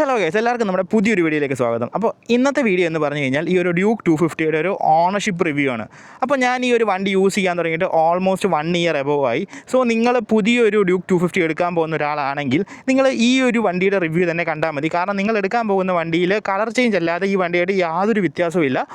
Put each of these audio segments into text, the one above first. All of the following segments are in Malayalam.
ഹലോ ഗൈസ്, എല്ലാവർക്കും നമ്മുടെ പുതിയൊരു വീഡിയോയിലേക്ക് സ്വാഗതം. അപ്പോൾ ഇന്നത്തെ വീഡിയോ എന്ന് പറഞ്ഞു കഴിഞ്ഞാൽ ഈ ഒരു ഡ്യൂക്ക് 250യുടെ ഒരു ഓണർഷിപ്പ് റിവ്യൂ ആണ്. അപ്പോൾ ഞാൻ ഈ ഒരു വണ്ടി യൂസ് ചെയ്യാൻ തുടങ്ങിയിട്ട് ഓൾമോസ്റ്റ് 1 ഇയർ എബോവ് ആയി. സോ നിങ്ങൾ പുതിയൊരു ഡ്യൂക്ക് 250 എടുക്കാൻ പോകുന്ന ഒരാളാണെങ്കിൽ നിങ്ങൾ ഈ ഒരു വണ്ടിയുടെ റിവ്യൂ തന്നെ കണ്ടാൽ മതി. കാരണം നിങ്ങൾ എടുക്കാൻ പോകുന്ന വണ്ടിയിൽ കളർ ചേഞ്ച് അല്ലാതെ ഈ വണ്ടിയായിട്ട് യാതൊരു വ്യത്യാസവും ഇല്ല.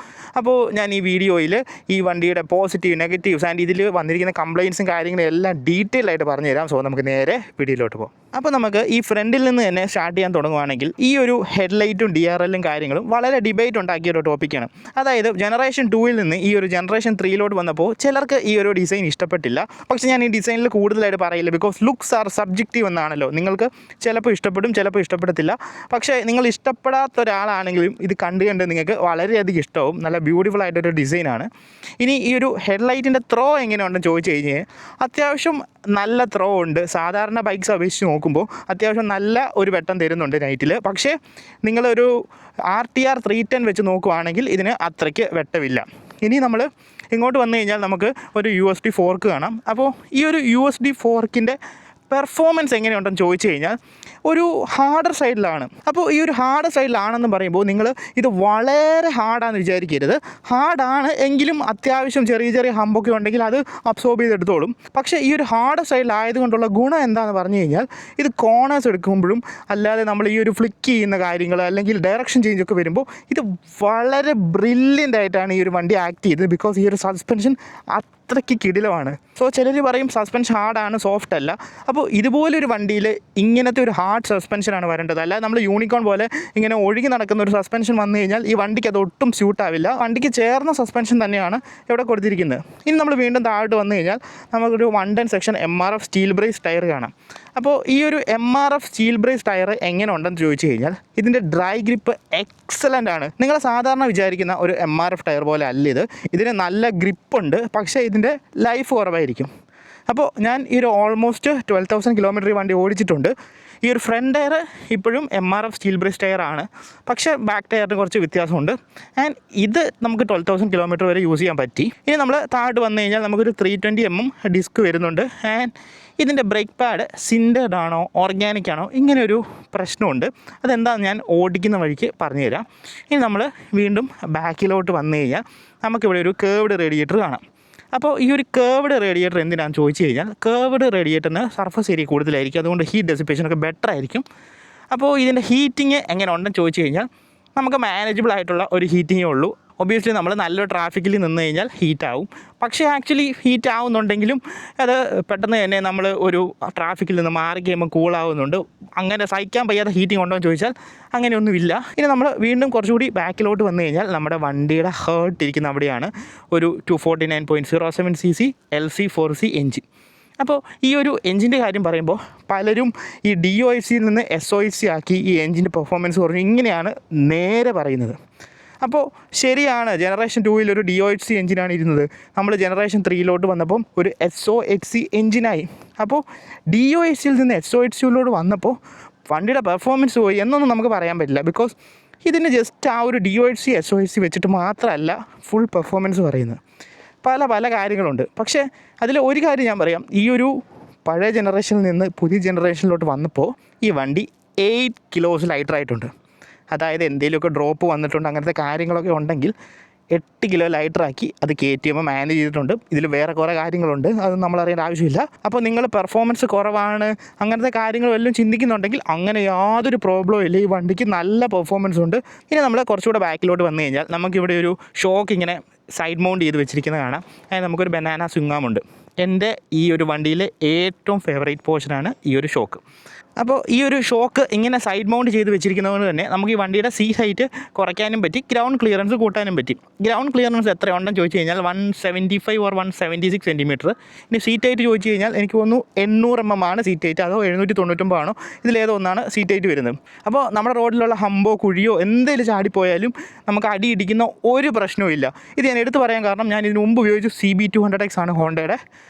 അപ്പോൾ ഞാൻ ഈ വീഡിയോയിൽ ഈ വണ്ടിയുടെ പോസിറ്റീവ് നെഗറ്റീവ്സ് ആൻഡ് ഇതിൽ വന്നിരിക്കുന്ന കംപ്ലയിൻസും കാര്യങ്ങളും എല്ലാം ഡീറ്റെയിൽ ആയിട്ട് പറഞ്ഞു തരാം. സോ നമുക്ക് നേരെ വീഡിയോയിലോട്ട് പോകാം. അപ്പോൾ നമുക്ക് ഈ ഫ്രണ്ടിൽ നിന്ന് തന്നെ സ്റ്റാർട്ട് ചെയ്യാൻ തുടങ്ങുവാണെങ്കിൽ ഈ ഒരു ഹെഡ്ലൈറ്റും DRLും കാര്യങ്ങളും വളരെ ഡിബേറ്റ് ഉണ്ടാക്കിയ ഒരു ടോപ്പിക്കാണ്. അതായത് ജനറേഷൻ 2ൽ നിന്ന് ഈ ഒരു ജനറേഷൻ 3ലോട്ട് വന്നപ്പോൾ ചിലർക്ക് ഈ ഒരു ഡിസൈൻ ഇഷ്ടപ്പെട്ടില്ല. പക്ഷേ ഞാൻ ഈ ഡിസൈനിൽ കൂടുതലായിട്ട് പറയില്ല, ബിക്കോസ് ലുക്സ് ആർ സബ്ജക്റ്റീവ് എന്നാണല്ലോ. നിങ്ങൾക്ക് ചിലപ്പോൾ ഇഷ്ടപ്പെടും, ചിലപ്പോൾ ഇഷ്ടപ്പെടത്തില്ല. പക്ഷേ നിങ്ങൾ ഇഷ്ടപ്പെടാത്ത ഒരാളാണെങ്കിലും ഇത് കണ്ട് നിങ്ങൾക്ക് വളരെയധികം ഇഷ്ടവും. നല്ല ബ്യൂട്ടിഫുൾ ആയിട്ടൊരു ഡിസൈനാണ്. ഇനി ഈ ഒരു ഹെഡ്ലൈറ്റിൻ്റെ ത്രോ എങ്ങനെയുണ്ടെന്ന് ചോദിച്ചു കഴിഞ്ഞാൽ അത്യാവശ്യം നല്ല ത്രോ ഉണ്ട്. സാധാരണ ബൈക്സ് അപേക്ഷിച്ച് നോക്കുമ്പോൾ അത്യാവശ്യം നല്ല ഒരു വെട്ടം തരുന്നുണ്ട് നൈറ്റിൽ. പക്ഷേ നിങ്ങളൊരു RTR 310 വെച്ച് നോക്കുവാണെങ്കിൽ ഇതിന് അത്രയ്ക്ക് വെട്ടമില്ല. ഇനി നമ്മൾ ഇങ്ങോട്ട് വന്നു കഴിഞ്ഞാൽ നമുക്ക് ഒരു USB ഫോർക്ക് കാണാം. അപ്പോൾ ഈ ഒരു USB ഫോർക്കിൻ്റെ പെർഫോമൻസ് എങ്ങനെയുണ്ടെന്ന് ചോദിച്ചു കഴിഞ്ഞാൽ ഒരു ഹാർഡർ സൈഡിലാണ്. അപ്പോൾ ഈ ഒരു ഹാർഡർ സൈഡിലാണെന്ന് പറയുമ്പോൾ നിങ്ങൾ ഇത് വളരെ ഹാർഡാണെന്ന് വിചാരിക്കരുത്. ഹാർഡാണ് എങ്കിലും അത്യാവശ്യം ചെറിയ ചെറിയ ഹമ്പൊക്കെ ഉണ്ടെങ്കിൽ അത് അബ്സോർബ് ചെയ്തെടുത്തോളും. പക്ഷേ ഈ ഒരു ഹാർഡർ സൈഡിലായതുകൊണ്ടുള്ള ഗുണം എന്താണെന്ന് പറഞ്ഞു കഴിഞ്ഞാൽ ഇത് കോർണേഴ്സ് എടുക്കുമ്പോഴും അല്ലാതെ നമ്മൾ ഈ ഒരു ഫ്ലിക്ക് ചെയ്യുന്ന കാര്യങ്ങൾ അല്ലെങ്കിൽ ഡയറക്ഷൻ ചേഞ്ചൊക്കെ വരുമ്പോൾ ഇത് വളരെ ബ്രില്യൻ്റ് ആയിട്ടാണ് ഈ ഒരു വണ്ടി ആക്ട് ചെയ്തത്. ബിക്കോസ് ഈ ഒരു സസ്പെൻഷൻ അത്രയ്ക്ക് കിടിലമാണ്. സോ ചിലർ പറയും സസ്പെൻഷൻ ഹാർഡാണ്, സോഫ്റ്റ് അല്ല. അപ്പോൾ ഇതുപോലൊരു വണ്ടിയിൽ ഇങ്ങനത്തെ ഒരു ഹാർഡ് സസ്പെൻഷനാണ് വരേണ്ടത്. അല്ലാതെ നമ്മൾ യൂണിക്കോൺ പോലെ ഇങ്ങനെ ഒഴുകി നടക്കുന്ന ഒരു സസ്പെൻഷൻ വന്നു കഴിഞ്ഞാൽ ഈ വണ്ടിക്ക് അത് ഒട്ടും സ്യൂട്ടാവില്ല. വണ്ടിക്ക് ചേർന്ന സസ്പെൻഷൻ തന്നെയാണ് ഇവിടെ കൊടുത്തിരിക്കുന്നത്. ഇനി നമ്മൾ വീണ്ടും താഴോട്ട് വന്നു കഴിഞ്ഞാൽ നമുക്കൊരു 110 section MRF steel brace tyre കാണാം. അപ്പോൾ ഈ ഒരു MRF സ്റ്റീൽ ബ്രേസ് ടയർ എങ്ങനെ ഉണ്ടെന്ന് ചോദിച്ചു കഴിഞ്ഞാൽ ഇതിൻ്റെ ഡ്രൈ ഗ്രിപ്പ് എക്സലൻ്റ് ആണ്. നിങ്ങൾ സാധാരണ വിചാരിക്കുന്ന ഒരു MRF ടയർ പോലെ അല്ല ഇത്. ഇതിന് നല്ല ഗ്രിപ്പുണ്ട്, പക്ഷേ ഇതിൻ്റെ ലൈഫ് കുറവായിരിക്കും. അപ്പോൾ ഞാൻ ഈ ഒരു ഓൾമോസ്റ്റ് 12,000 കിലോമീറ്റർ ഈ വണ്ടി ഓടിച്ചിട്ടുണ്ട്. ഈ ഒരു ഫ്രണ്ട് ടയർ ഇപ്പോഴും MRF സ്റ്റീൽ ബ്രേസ് ടയറാണ്, പക്ഷേ ബാക്ക് ടയറിന് കുറച്ച് വ്യത്യാസമുണ്ട്. ആൻഡ് ഇത് നമുക്ക് 12,000 കിലോമീറ്റർ വരെ യൂസ് ചെയ്യാൻ പറ്റി. ഇനി നമ്മൾ താഴോട്ട് വന്നു കഴിഞ്ഞാൽ നമുക്കൊരു 320mm ഡിസ്ക് വരുന്നുണ്ട്. ആൻഡ് ഇതിൻ്റെ ബ്രേക്ക് പാഡ് സിൻഡേർഡ് ആണോ ഓർഗാനിക് ആണോ ഇങ്ങനെയൊരു പ്രശ്നമുണ്ട്. അതെന്താണെന്ന് ഞാൻ ഓടിക്കുന്ന വഴിക്ക് പറഞ്ഞുതരാം. ഇനി നമ്മൾ വീണ്ടും ബാക്കിലോട്ട് വന്നു കഴിഞ്ഞാൽ നമുക്കിവിടെ ഒരു കേർവ്ഡ് റേഡിയേറ്റർ കാണാം. അപ്പോൾ ഈ ഒരു കേർവ്ഡ് റേഡിയേറ്റർ എന്തിനാണെന്ന് ചോദിച്ചു കഴിഞ്ഞാൽ കേർവ്ഡ് റേഡിയേറ്ററിന് സർഫസ് ഏരിയ കൂടുതലായിരിക്കും, അതുകൊണ്ട് ഹീറ്റ് ഡെസിപ്പേഷനൊക്കെ ബെറ്റർ ആയിരിക്കും. അപ്പോൾ ഇതിൻ്റെ ഹീറ്റിങ് എങ്ങനെ ഉണ്ടെന്ന് ചോദിച്ചു കഴിഞ്ഞാൽ നമുക്ക് മാനേജബിൾ ആയിട്ടുള്ള ഒരു ഹീറ്റിങ്ങേ ഉള്ളൂ. ഒബ്വിയസ്ലി നമ്മൾ നല്ലൊരു ട്രാഫിക്കിൽ നിന്ന് കഴിഞ്ഞാൽ ഹീറ്റാവും. പക്ഷേ ആക്ച്വലി ഹീറ്റ് ആവുന്നുണ്ടെങ്കിലും അത് പെട്ടെന്ന് തന്നെ നമ്മൾ ഒരു ട്രാഫിക്കിൽ നിന്ന് മാറി കഴിയുമ്പോൾ കൂളാവുന്നുണ്ട്. അങ്ങനെ സഹിക്കാൻ വയ്യാത്ത ഹീറ്റിംഗ് ഉണ്ടോ എന്ന് ചോദിച്ചാൽ അങ്ങനെയൊന്നുമില്ല. ഇനി നമ്മൾ വീണ്ടും കുറച്ചുകൂടി ബാക്കിലോട്ട് വന്നു കഴിഞ്ഞാൽ നമ്മുടെ വണ്ടിയുടെ ഹേർട്ട് ഇരിക്കുന്ന അവിടെയാണ് ഒരു 249.07cc LC4C എൻജിൻ. അപ്പോൾ ഈ ഒരു എൻജിൻ്റെ കാര്യം പറയുമ്പോൾ പലരും ഈ DOHCയിൽ നിന്ന് SOHC ആക്കി ഈ എൻജിൻ്റെ പെർഫോമൻസ് കുറഞ്ഞു ഇങ്ങനെയാണ് നേരെ പറയുന്നത്. അപ്പോൾ ശരിയാണ്, ജനറേഷൻ 2ൽ ഒരു DOHC എൻജിനാണ് ഇരുന്നത്. നമ്മൾ ജനറേഷൻ 3ലോട്ട് വന്നപ്പം ഒരു SOHC എൻജിനായി. അപ്പോൾ DOHCയിൽ നിന്ന് SOHCയിലോട്ട് വന്നപ്പോൾ വണ്ടിയുടെ പെർഫോമൻസ് പോയി എന്നൊന്നും നമുക്ക് പറയാൻ പറ്റില്ല. ബിക്കോസ് ഇതിന് ജസ്റ്റ് ആ ഒരു DOHC SOHC വെച്ചിട്ട് മാത്രമല്ല ഫുൾ പെർഫോമൻസ് പറയുന്നത്. പല കാര്യങ്ങളുണ്ട്. പക്ഷേ അതിൽ ഒരു കാര്യം ഞാൻ പറയാം, ഈ ഒരു പഴയ ജനറേഷനിൽ നിന്ന് പുതിയ ജനറേഷനിലോട്ട് വന്നപ്പോൾ ഈ വണ്ടി 8 കിലോസ് ലൈറ്ററായിട്ടുണ്ട്. അതായത് എന്തെങ്കിലുമൊക്കെ ഡ്രോപ്പ് വന്നിട്ടുണ്ട്, അങ്ങനത്തെ കാര്യങ്ങളൊക്കെ ഉണ്ടെങ്കിൽ 8 കിലോ ലൈറ്ററാക്കി അത് KTM മാനേജ് ചെയ്തിട്ടുണ്ട്. ഇതിൽ വേറെ കുറേ കാര്യങ്ങളുണ്ട്, അത് നമ്മളറിയേണ്ട ആവശ്യമില്ല. അപ്പോൾ നിങ്ങൾ പെർഫോമൻസ് കുറവാണ് അങ്ങനത്തെ കാര്യങ്ങളെല്ലാം ചിന്തിക്കുന്നുണ്ടെങ്കിൽ അങ്ങനെ യാതൊരു പ്രോബ്ലവും ഇല്ല. ഈ വണ്ടിക്ക് നല്ല പെർഫോമൻസ് ഉണ്ട്. ഇനി നമ്മൾ കുറച്ചുകൂടെ ബാക്കിലോട്ട് വന്നു കഴിഞ്ഞാൽ നമുക്കിവിടെ ഒരു ഷോക്ക് ഇങ്ങനെ സൈഡ് മൗണ്ട് ചെയ്ത് വെച്ചിരിക്കുന്നത് കാണാം. അതിന് നമുക്കൊരു ബനാന സ്വിങ്ങാമുണ്ട്. എൻ്റെ ഈ ഒരു വണ്ടിയിലെ ഏറ്റവും ഫേവറേറ്റ് പോർഷനാണ് ഈ ഒരു ഷോക്ക്. അപ്പോൾ ഈ ഒരു ഷോക്ക് ഇങ്ങനെ സൈഡ് മൗണ്ട് ചെയ്ത് വെച്ചിരിക്കുന്നതുകൊണ്ട് തന്നെ നമുക്ക് ഈ വണ്ടിയുടെ സീറ്റ് ഹൈറ്റ് കുറയ്ക്കാനും പറ്റി, ഗ്രൗണ്ട് ക്ലിയറൻസ് കൂട്ടാനും പറ്റി. ഗ്രൗണ്ട് ക്ലിയറൻസ് എത്രയുണ്ടെന്ന് ചോദിച്ചു കഴിഞ്ഞാൽ 175 or 176 സെൻറ്റിമീറ്റർ. ഇനി സീറ്റ് ഹൈറ്റ് ചോദിച്ചു കഴിഞ്ഞാൽ എനിക്ക് തോന്നുന്നു 800 mm ആണ് സീറ്റ് ഹൈറ്റ്, അതോ 799 ആണോ, ഇതിലേതോ ഒന്നാണ് സീറ്റ് ഹൈറ്റ് വരുന്നത്. അപ്പോൾ നമ്മുടെ റോഡിലുള്ള ഹമ്പോ കുഴിയോ എന്തെങ്കിലും ചാടിപ്പോയാലും നമുക്ക് അടി ഇടിക്കുന്ന ഒരു പ്രശ്നവും ഇല്ല. ഇത് ഞാൻ എടുത്ത് പറയാൻ കാരണം ഞാൻ ഇതിന് മുമ്പ് ഉപയോഗിച്ചു CB200X ആണ് ഹോണ്ടയുടെ.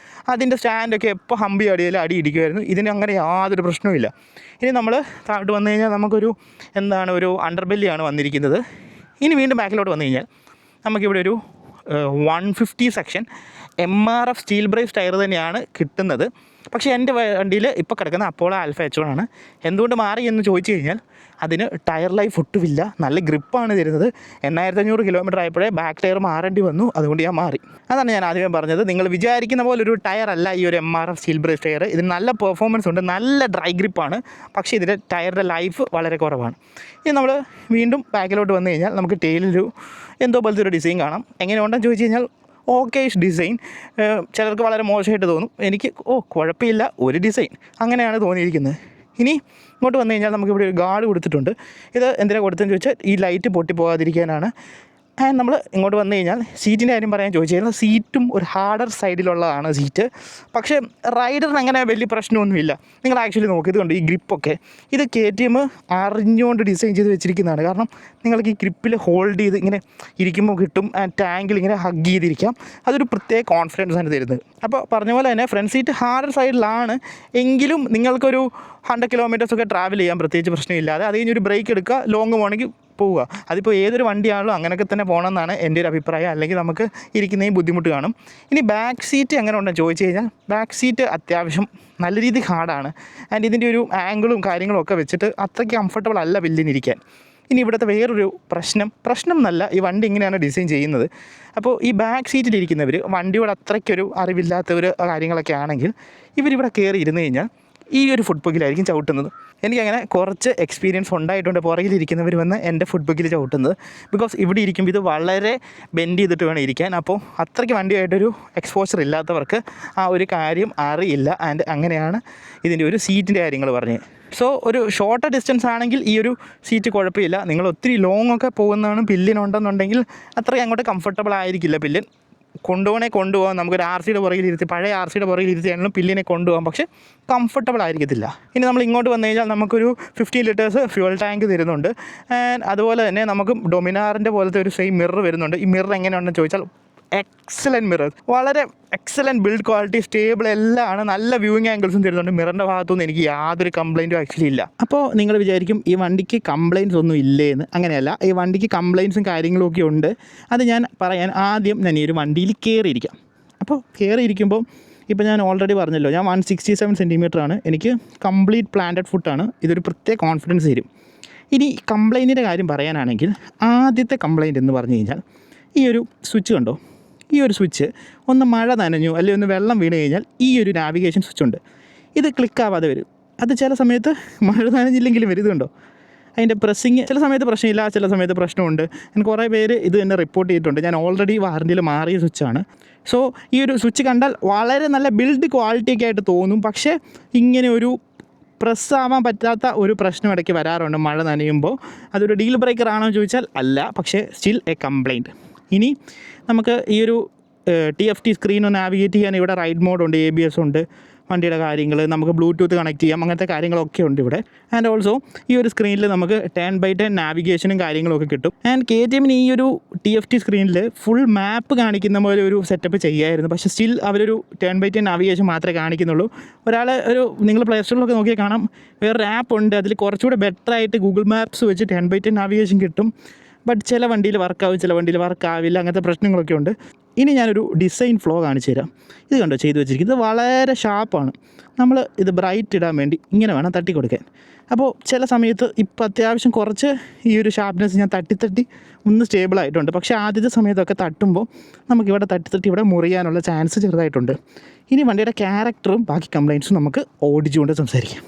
അതിൻ്റെ സ്റ്റാൻഡൊക്കെ എപ്പോൾ ഹമ്പി അടിയിൽ അടി ഇടിക്കുമായിരുന്നു. ഇതിന് അങ്ങനെ യാതൊരു പ്രശ്നവുമില്ല. ഇനി നമ്മൾ താഴോട്ട് വന്നു കഴിഞ്ഞാൽ നമുക്കൊരു ഒരു അണ്ടർബെല്ലിയാണ് വന്നിരിക്കുന്നത്. ഇനി വീണ്ടും ബാക്കിലോട്ട് വന്നു കഴിഞ്ഞാൽ നമുക്കിവിടെ ഒരു 150 section MRF steel brace tyre തന്നെയാണ് കിട്ടുന്നത്. പക്ഷേ എൻ്റെ വണ്ടിയിൽ ഇപ്പോൾ കിടക്കുന്ന അപ്പോളോ ആൽഫ H1 ആണ്. എന്തുകൊണ്ട് മാറി എന്ന് ചോദിച്ചു കഴിഞ്ഞാൽ അതിന് ടയർ ലൈഫ് ഒട്ടുമില്ല, നല്ല ഗ്രിപ്പാണ് തരുന്നത്. 8500 കിലോമീറ്റർ ആയപ്പോഴേ ബാക്ക് ടയർ മാറേണ്ടി വന്നു, അതുകൊണ്ട് ഞാൻ മാറി. അതാണ് ഞാൻ ആദ്യമേ പറഞ്ഞത്, നിങ്ങൾ വിചാരിക്കുന്ന പോലെ ഒരു ടയർ അല്ല ഈ ഒരു MRF സ്റ്റീൽ ബ്രേസ് ടയർ. ഇതിന് നല്ല പെർഫോമൻസ് ഉണ്ട്, നല്ല ഡ്രൈ ഗ്രിപ്പാണ്, പക്ഷേ ഇതിൻ്റെ ടയറിൻ്റെ ലൈഫ് വളരെ കുറവാണ്. ഇനി നമ്മൾ വീണ്ടും ബാക്കിലോട്ട് വന്നു കഴിഞ്ഞാൽ നമുക്ക് ടെയിലൊരു എന്തോ പോലത്തെ ഒരു ഡിസൈൻ കാണാം. എങ്ങനെയുണ്ടെന്ന് ചോദിച്ചു കഴിഞ്ഞാൽ ഓക്കേഷ് ഡിസൈൻ. ചിലർക്ക് വളരെ മോശമായിട്ട് തോന്നും, എനിക്ക് കുഴപ്പമില്ല ഒരു ഡിസൈൻ അങ്ങനെയാണ് തോന്നിയിരിക്കുന്നത്. ഇനി ഇങ്ങോട്ട് വന്നു കഴിഞ്ഞാൽ നമുക്കിവിടെ ഒരു ഗാർഡ് കൊടുത്തിട്ടുണ്ട്. ഇത് എന്തിനാണ് കൊടുത്തതെന്ന് ചോദിച്ചാൽ ഈ ലൈറ്റ് പൊട്ടിപ്പോകാതിരിക്കാനാണ്. ആൻഡ് നമ്മൾ ഇങ്ങോട്ട് വന്നു കഴിഞ്ഞാൽ സീറ്റിൻ്റെ കാര്യം പറയാൻ ചോദിച്ചു കഴിഞ്ഞാൽ സീറ്റും ഒരു ഹാർഡർ സൈഡിലുള്ളതാണ് സീറ്റ്. പക്ഷേ റൈഡറിന് അങ്ങനെ വലിയ പ്രശ്നമൊന്നുമില്ല. നിങ്ങൾ ആക്ച്വലി നോക്കി ഇതുകൊണ്ട് ഈ ഗ്രിപ്പൊക്കെ ഇത് KTM അറിഞ്ഞുകൊണ്ട് ഡിസൈൻ ചെയ്ത് വെച്ചിരിക്കുന്നതാണ്. കാരണം നിങ്ങൾക്ക് ഈ ഗ്രിപ്പിൽ ഹോൾഡ് ചെയ്ത് ഇങ്ങനെ ഇരിക്കുമ്പോൾ കിട്ടും, ടാങ്കിൽ ഇങ്ങനെ ഹഗ് ചെയ്തിരിക്കാം. അതൊരു പ്രത്യേക കോൺഫിഡൻസാണ് തരുന്നത്. അപ്പോൾ പറഞ്ഞ പോലെ തന്നെ ഫ്രണ്ട് സീറ്റ് ഹാർഡർ സൈഡിലാണ് എങ്കിലും നിങ്ങൾക്കൊരു 100 കിലോമീറ്റേഴ്സൊക്കെ ട്രാവൽ ചെയ്യാൻ പ്രത്യേകിച്ച് പ്രശ്നമില്ലാതെ. അത് കഴിഞ്ഞൊരു ബ്രേക്ക് എടുക്കുക, ലോങ് പോകണമെങ്കിൽ പോവുക. അതിപ്പോൾ ഏതൊരു വണ്ടിയാണല്ലോ അങ്ങനെയൊക്കെ തന്നെ പോകണമെന്നാണ് എൻ്റെ ഒരു അഭിപ്രായം. അല്ലെങ്കിൽ നമുക്ക് ഇരിക്കുന്നതിന് ബുദ്ധിമുട്ട് കാണും. ഇനി ബാക്ക് സീറ്റ് എങ്ങനെ ഉണ്ടെന്ന് ചോദിച്ചു കഴിഞ്ഞാൽ ബാക്ക് സീറ്റ് അത്യാവശ്യം നല്ല രീതിയിൽ ഹാർഡാണ്. ആൻഡ് ഇതിൻ്റെ ഒരു ആംഗിളും കാര്യങ്ങളും ഒക്കെ വെച്ചിട്ട് അത്രയ്ക്ക് കംഫർട്ടബിൾ അല്ല പില്ലിനിരിക്കാൻ. ഇനി ഇവിടുത്തെ വേറൊരു പ്രശ്നം എന്നല്ല, ഈ വണ്ടി ഇങ്ങനെയാണ് ഡിസൈൻ ചെയ്യുന്നത്. അപ്പോൾ ഈ ബാക്ക് സീറ്റിലിരിക്കുന്നവർ വണ്ടിയോട് അത്രയ്ക്കൊരു അറിവില്ലാത്തവർ കാര്യങ്ങളൊക്കെ ആണെങ്കിൽ ഇവരിവിടെ കയറി ഇരുന്ന് കഴിഞ്ഞാൽ ഈ ഒരു ഫുഡ് ബുക്കിലായിരിക്കും ചവിട്ടുന്നത്. എനിക്കങ്ങനെ കുറച്ച് എക്സ്പീരിയൻസ് ഉണ്ടായിട്ടുണ്ട് പുറകിലിരിക്കുന്നവർ വന്ന് എൻ്റെ ഫുഡ് ബുക്കിൽ ചവിട്ടുന്നത്. ബിക്കോസ് ഇവിടെ ഇരിക്കുമ്പോൾ ഇത് വളരെ ബെൻഡ് ചെയ്തിട്ട് വേണം ഇരിക്കാൻ. അപ്പോൾ അത്രയ്ക്ക് വണ്ടിയായിട്ടൊരു എക്സ്പോഷർ ഇല്ലാത്തവർക്ക് ആ ഒരു കാര്യം അറിയില്ല. ആൻഡ് അങ്ങനെയാണ് ഇതിൻ്റെ ഒരു സീറ്റിൻ്റെ കാര്യങ്ങൾ പറഞ്ഞത്. സോ ഒരു ഷോർട്ടർ ഡിസ്റ്റൻസ് ആണെങ്കിൽ ഈ ഒരു സീറ്റ് കുഴപ്പമില്ല. നിങ്ങൾ ഒത്തിരി ലോങ് ഒക്കെ പോകുന്നതാണ് പില്ലിനുണ്ടെന്നുണ്ടെങ്കിൽ അത്രയും അങ്ങോട്ട് കംഫർട്ടബിൾ ആയിരിക്കില്ല. പില്ലിൻ കൊണ്ടുപോകാം, നമുക്കൊരു RCയുടെ പുറകിലിരുത്തി, പഴയ RCയുടെ പുറകിലിരുത്തിയാണെങ്കിലും പില്ലിനെ കൊണ്ടുപോകാം, പക്ഷേ കംഫർട്ടബിൾ ആയിരിക്കത്തില്ല. ഇനി നമ്മൾ ഇങ്ങോട്ട് വന്നു കഴിഞ്ഞാൽ നമുക്കൊരു 15 ലിറ്റേഴ്സ് ഫ്യൂൽ ടാങ്ക് തരുന്നുണ്ട്. ആൻഡ് അതുപോലെ തന്നെ നമുക്ക് ഡൊമിനാറിൻ്റെ പോലത്തെ ഒരു സെയിം മിറർ വരുന്നുണ്ട്. ഈ മിറർ എങ്ങനെയുണ്ടെന്ന് ചോദിച്ചാൽ എക്സലൻറ്റ് മിറർ, വളരെ എക്സലൻറ്റ് ബിൽഡ് ക്വാളിറ്റി, സ്റ്റേബിൾ എല്ലാം ആണ്. നല്ല വ്യൂയിങ് ആംഗിൾസും തരുന്നുണ്ട്. മിററിൻ്റെ ഭാഗത്തുനിന്ന് എനിക്ക് യാതൊരു കംപ്ലയിൻറ്റും ആക്ച്വലി ഇല്ല. അപ്പോൾ നിങ്ങൾ വിചാരിക്കും ഈ വണ്ടിക്ക് കംപ്ലയിൻറ്റ്സ് ഒന്നും ഇല്ലേന്ന്. അങ്ങനെയല്ല, ഈ വണ്ടിക്ക് കംപ്ലയിൻറ്റ്സും കാര്യങ്ങളും ഒക്കെ ഉണ്ട്. അത് ഞാൻ ആദ്യം ഈ ഒരു വണ്ടിയിൽ കയറിയിരിക്കാം. അപ്പോൾ കയറിയിരിക്കുമ്പോൾ ഇപ്പോൾ ഞാൻ ഓൾറെഡി പറഞ്ഞല്ലോ, ഞാൻ 167 സെൻറ്റിമീറ്ററാണ്, എനിക്ക് കംപ്ലീറ്റ് പ്ലാന്റഡ് ഫുട്ടാണ്. ഇതൊരു പ്രത്യേക കോൺഫിഡൻസ് തരും. ഇനി കംപ്ലയിൻറ്റിൻ്റെ കാര്യം പറയാനാണെങ്കിൽ ആദ്യത്തെ കംപ്ലയിൻറ്റ് എന്ന് പറഞ്ഞു കഴിഞ്ഞാൽ ഈ ഒരു സ്വിച്ച് കണ്ടോ, ഈ ഒരു സ്വിച്ച് ഒന്ന് മഴ നനഞ്ഞു അല്ലെങ്കിൽ ഒന്ന് വെള്ളം വീണ് കഴിഞ്ഞാൽ ഈ ഒരു നാവിഗേഷൻ സ്വിച്ച് ഉണ്ട്, ഇത് ക്ലിക്കാവാതെ വരും. അത് ചില സമയത്ത് മഴ നനഞ്ഞില്ലെങ്കിലും വരും. ഇതുണ്ടോ അതിൻ്റെ പ്രസ്സിങ് ചില സമയത്ത് പ്രശ്നമില്ല, ചില സമയത്ത് പ്രശ്നമുണ്ട്. എനിക്ക് കുറേ പേര് ഇത് തന്നെ റിപ്പോർട്ട് ചെയ്തിട്ടുണ്ട്. ഞാൻ ഓൾറെഡി വാറൻറ്റിയിൽ മാറിയ സ്വിച്ചാണ്. സോ ഈ ഒരു സ്വിച്ച് കണ്ടാൽ വളരെ നല്ല ബിൽഡ് ക്വാളിറ്റിയൊക്കെ ആയിട്ട് തോന്നും, പക്ഷേ ഇങ്ങനെ ഒരു പ്രസ്സാവാൻ പറ്റാത്ത ഒരു പ്രശ്നം ഇടയ്ക്ക് വരാറുണ്ട് മഴ നനയുമ്പോൾ. അതൊരു ഡീൽ ബ്രേക്കർ ആണോ എന്ന് ചോദിച്ചാൽ അല്ല, പക്ഷേ സ്റ്റിൽ എ കംപ്ലയിൻറ്റ്. ഇനി നമുക്ക് ഈ ഒരു TFT സ്ക്രീൻ ഒന്ന് നാവിഗേറ്റ് ചെയ്യാൻ ഇവിടെ റൈഡ് മോഡുണ്ട്, ABS ഉണ്ട്, വണ്ടിയുടെ കാര്യങ്ങൾ നമുക്ക് ബ്ലൂടൂത്ത് കണക്ട് ചെയ്യാം, അങ്ങനത്തെ കാര്യങ്ങളൊക്കെ ഉണ്ട് ഇവിടെ. ആൻഡ് ഓൾസോ ഈ ഒരു സ്ക്രീനിൽ നമുക്ക് 10x10 നാവിഗേഷനും കാര്യങ്ങളൊക്കെ കിട്ടും. ആൻഡ് KTMന് ഈ ഒരു TFT സ്ക്രീനിൽ ഫുൾ മാപ്പ് കാണിക്കുന്ന പോലെ ഒരു സെറ്റപ്പ് ചെയ്യായിരുന്നു, പക്ഷേ സ്റ്റിൽ അവരൊരു 10x10 നാവിഗേഷൻ മാത്രമേ കാണിക്കുന്നുള്ളൂ. നിങ്ങൾ പ്ലേ സ്റ്റോറിലൊക്കെ നോക്കിയാൽ കാണാം, വേറൊരു ആപ്പ് ഉണ്ട്, അതിൽ കുറച്ചുകൂടെ ബെറ്റർ ആയിട്ട് ഗൂഗിൾ മാപ്സ് വെച്ച് 10x10 നാവിഗേഷൻ കിട്ടും. ബട്ട് ചില വണ്ടിയിൽ വർക്കാവും, ചില വണ്ടിയിൽ വർക്കാവില്ല, അങ്ങനത്തെ പ്രശ്നങ്ങളൊക്കെ ഉണ്ട്. ഇനി ഞാനൊരു ഡിസൈൻ ഫ്ലോ കാണിച്ചു തരാം. ഇത് കണ്ടോ ചെയ്ത് വെച്ചിരിക്കുന്നത്, ഇത് വളരെ ഷാർപ്പാണ്. നമ്മൾ ഇത് ബ്രൈറ്റ് ഇടാൻ വേണ്ടി ഇങ്ങനെ വേണം തട്ടി കൊടുക്കാൻ. അപ്പോൾ ചില സമയത്ത് ഇപ്പോൾ അത്യാവശ്യം കുറച്ച് ഈ ഒരു ഷാർപ്നെസ് ഞാൻ തട്ടി ഒന്ന് സ്റ്റേബിളായിട്ടുണ്ട്. പക്ഷേ ആദ്യത്തെ സമയത്തൊക്കെ തട്ടുമ്പോൾ നമുക്കിവിടെ തട്ടി ഇവിടെ മുറിയാനുള്ള ചാൻസ് ചെറുതായിട്ടുണ്ട്. ഇനി വണ്ടിയുടെ ക്യാരക്ടറും ബാക്കി കംപ്ലയിൻറ്റ്സും നമുക്ക് ഓടിച്ചുകൊണ്ട് സംസാരിക്കാം.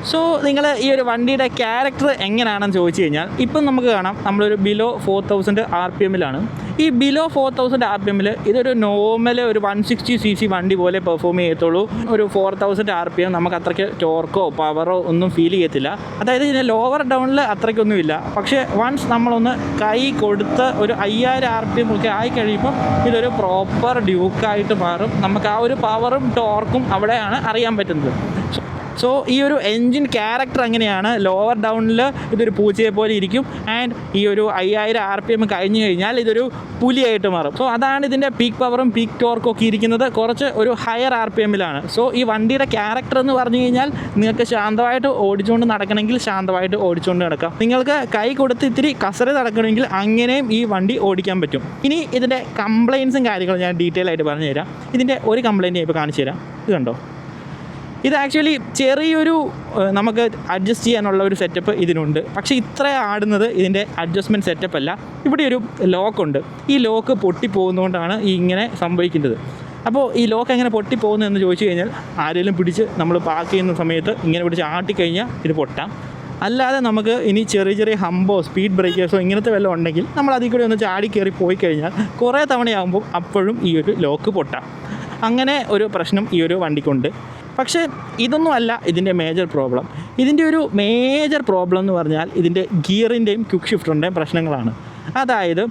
സോ നിങ്ങൾ ഈ ഒരു വണ്ടിയുടെ ക്യാരക്ടർ എങ്ങനെയാണെന്ന് ചോദിച്ചു കഴിഞ്ഞാൽ ഇപ്പം നമുക്ക് കാണാം നമ്മളൊരു ബിലോ 4000 RPMലാണ്. ഈ ബിലോ 4000 RPMൽ ഇതൊരു നോർമൽ ഒരു 160cc വണ്ടി പോലെ പെർഫോം ചെയ്യത്തുള്ളൂ. ഒരു 4000 RPM നമുക്ക് അത്രയ്ക്ക് ടോർക്കോ പവറോ ഒന്നും ഫീൽ ചെയ്യത്തില്ല. അതായത് ഇതിൻ്റെ ലോവർ ഡൗണിൽ അത്രയ്ക്കൊന്നുമില്ല. പക്ഷേ വൺസ് നമ്മളൊന്ന് കൈ കൊടുത്ത് ഒരു 5000 RPM ഒക്കെ ആയി കഴിയുമ്പോൾ ഇതൊരു പ്രോപ്പർ ഡ്യൂക്കായിട്ട് മാറും. നമുക്ക് ആ ഒരു പവറും ടോർക്കും അവിടെയാണ് അറിയാൻ പറ്റുന്നത്. സോ ഈ ഒരു എൻജിൻ ക്യാരക്ടർ അങ്ങനെയാണ്. ലോവർ ഡൗണിൽ ഇതൊരു പൂച്ചയെ പോലെ ഇരിക്കും. ആൻഡ് ഈ ഒരു 5000 RPM കഴിഞ്ഞ് കഴിഞ്ഞാൽ ഇതൊരു പുലിയായിട്ട് മാറും. സോ അതാണ് ഇതിൻ്റെ പീക്ക് പവറും പീക്ക് ടോർക്കും ഒക്കെ ഇരിക്കുന്നത് കുറച്ച് ഒരു ഹയർ RPMലാണ്. സോ ഈ വണ്ടിയുടെ ക്യാരക്ടർ എന്ന് പറഞ്ഞു കഴിഞ്ഞാൽ നിങ്ങൾക്ക് ശാന്തമായിട്ട് ഓടിച്ചുകൊണ്ട് നടക്കണമെങ്കിൽ ശാന്തമായിട്ട് ഓടിച്ചുകൊണ്ട് നടക്കാം. നിങ്ങൾക്ക് കൈ കൊടുത്ത് ഇത്തിരി കസര നടക്കണമെങ്കിൽ അങ്ങനെയും ഈ വണ്ടി ഓടിക്കാൻ പറ്റും. ഇനി ഇതിൻ്റെ കംപ്ലയിൻസും കാര്യങ്ങളും ഞാൻ ഡീറ്റെയിൽ ആയിട്ട് പറഞ്ഞു തരാം. ഇതിൻ്റെ ഒരു കംപ്ലയിൻറ്റ് ഞാൻ ഇപ്പോൾ കാണിച്ചു തരാം. ഇത് കണ്ടോ, ഇത് ആക്ച്വലി ചെറിയൊരു നമുക്ക് അഡ്ജസ്റ്റ് ചെയ്യാനുള്ള ഒരു സെറ്റപ്പ് ഇതിനുണ്ട്. പക്ഷേ ഇത്ര ആടുന്നത് ഇതിൻ്റെ അഡ്ജസ്റ്റ്മെൻറ്റ് സെറ്റപ്പ് അല്ല. ഇവിടെ ഒരു ലോക്കുണ്ട്. ഈ ലോക്ക് പൊട്ടിപ്പോകുന്നതുകൊണ്ടാണ് ഈ ഇങ്ങനെ സംഭവിക്കുന്നത്. അപ്പോൾ ഈ ലോക്ക് എങ്ങനെ പൊട്ടിപ്പോകുന്നതെന്ന് ചോദിച്ചു കഴിഞ്ഞാൽ ആരെങ്കിലും പിടിച്ച് നമ്മൾ പാർക്ക് ചെയ്യുന്ന സമയത്ത് ഇങ്ങനെ പിടിച്ച് ആട്ടിക്കഴിഞ്ഞാൽ ഇത് പൊട്ടാം. അല്ലാതെ നമുക്ക് ഇനി ചെറിയ ചെറിയ ഹമ്പോ സ്പീഡ് ബ്രേക്കേഴ്സോ ഇങ്ങനത്തെ വല്ലതും ഉണ്ടെങ്കിൽ നമ്മൾ അതിൽ കൂടി ഒന്ന് ചാടി കയറി പോയി കഴിഞ്ഞാൽ കുറേ തവണയാകുമ്പോൾ അപ്പോഴും ഈ ഒരു ലോക്ക് പൊട്ടാം. അങ്ങനെ ഒരു പ്രശ്നം ഈ ഒരു വണ്ടിക്കുണ്ട്. പക്ഷേ ഇതൊന്നും അല്ല ഇതിൻ്റെ മേജർ പ്രോബ്ലം. ഇതിൻ്റെ ഒരു മേജർ പ്രോബ്ലം എന്ന് പറഞ്ഞാൽ ഇതിൻ്റെ ഗിയറിൻ്റെയും ക്വിക്ക് ഷിഫ്റ്ററിൻ്റെയും പ്രശ്നങ്ങളാണ്. അതായത്